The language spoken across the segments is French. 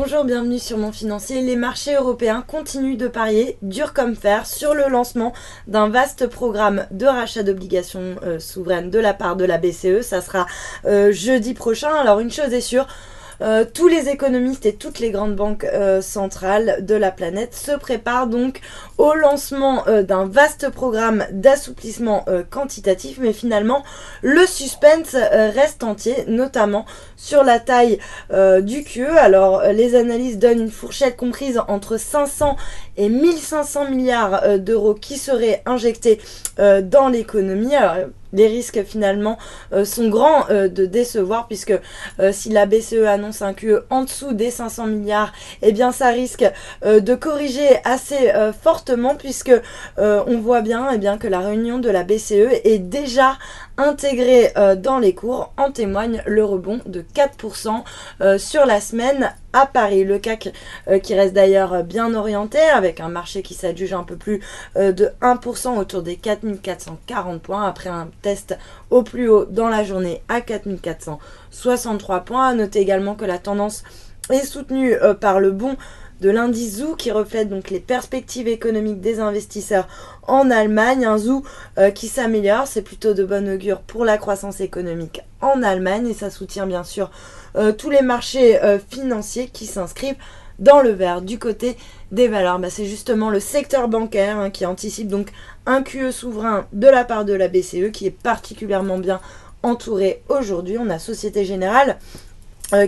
Bonjour, bienvenue sur Mon Financier. Les marchés européens continuent de parier, dur comme fer, sur le lancement d'un vaste programme de rachat d'obligations souveraines de la part de la BCE. Ça sera jeudi prochain. Alors une chose est sûre, tous les économistes et toutes les grandes banques centrales de la planète se préparent donc au lancement d'un vaste programme d'assouplissement quantitatif, mais finalement le suspense reste entier, notamment sur la taille du QE. Alors les analyses donnent une fourchette comprise entre 500 et 1500 milliards d'euros qui seraient injectés dans l'économie. Alors les risques finalement sont grands de décevoir, puisque si la BCE annonce un QE en dessous des 500 milliards, eh bien ça risque de corriger assez fortement, puisque on voit bien, que la réunion de la BCE est déjà intégrée dans les cours. En témoigne le rebond de 4% sur la semaine à Paris. Le CAC qui reste d'ailleurs bien orienté, avec un marché qui s'adjuge un peu plus de 1% autour des 4440 points, après un test au plus haut dans la journée à 4463 points. À noter également que la tendance est soutenue par le bond de l'indice ZOO, qui reflète donc les perspectives économiques des investisseurs en Allemagne. Un ZOO qui s'améliore, c'est plutôt de bon augure pour la croissance économique en Allemagne, et ça soutient bien sûr tous les marchés financiers qui s'inscrivent dans le vert. Du côté des valeurs, c'est justement le secteur bancaire qui anticipe donc un QE souverain de la part de la BCE, qui est particulièrement bien entouré aujourd'hui. On a Société Générale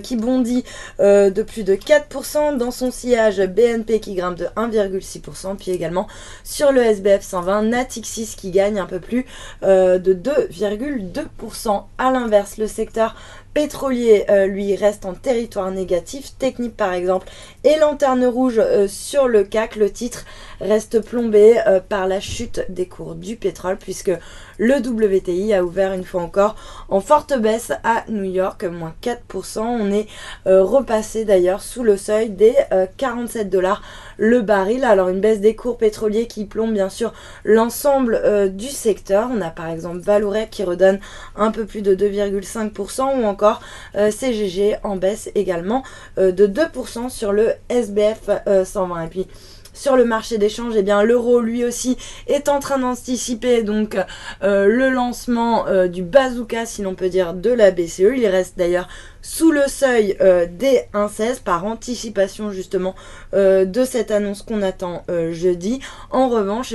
qui bondit de plus de 4% dans son sillage, BNP qui grimpe de 1,6%, puis également sur le SBF 120, Natixis qui gagne un peu plus de 2,2%. À l'inverse, le secteur pétrolier, lui, reste en territoire négatif. Technip par exemple et lanterne rouge sur le CAC. Le titre reste plombé par la chute des cours du pétrole, puisque le WTI a ouvert une fois encore en forte baisse à New York, moins 4%. On est repassé d'ailleurs sous le seuil des 47 $ le baril. Alors une baisse des cours pétroliers qui plombe bien sûr l'ensemble du secteur. On a par exemple Vallourec qui redonne un peu plus de 2,5%, ou encore CGG en baisse également de 2% sur le SBF 120. Et puis sur le marché d'échange, l'euro lui aussi est en train d'anticiper donc le lancement du bazooka, si l'on peut dire, de la BCE. Il reste d'ailleurs sous le seuil des 1,16 par anticipation justement de cette annonce qu'on attend jeudi. En revanche,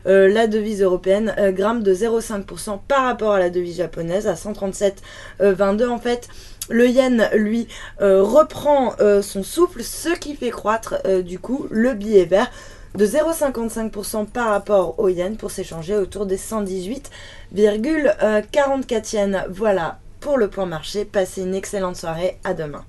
la devise européenne grimpe de 0,5% par rapport à la devise japonaise à 137,22. En fait, le yen, lui, reprend son souffle, ce qui fait croître du coup le billet vert de 0,55% par rapport au yen, pour s'échanger autour des 118,44 yens. Voilà pour le point marché. Passez une excellente soirée, à demain.